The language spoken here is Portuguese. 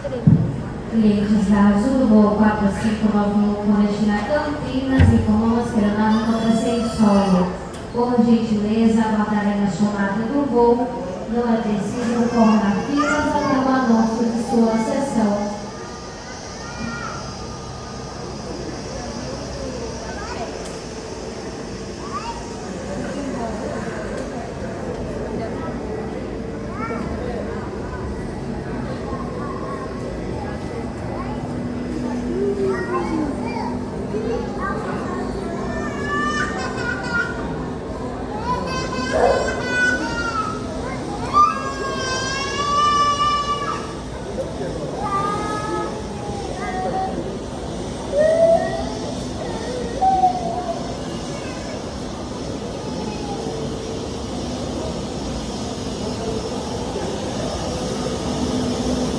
Clientes da Azul do voo 4591 com destino a Campinas e com máscara na rua sem solo. Por gentileza, aguardarem a chamada do voo. Não é preciso correr na filas até o anúncio de sua sessão.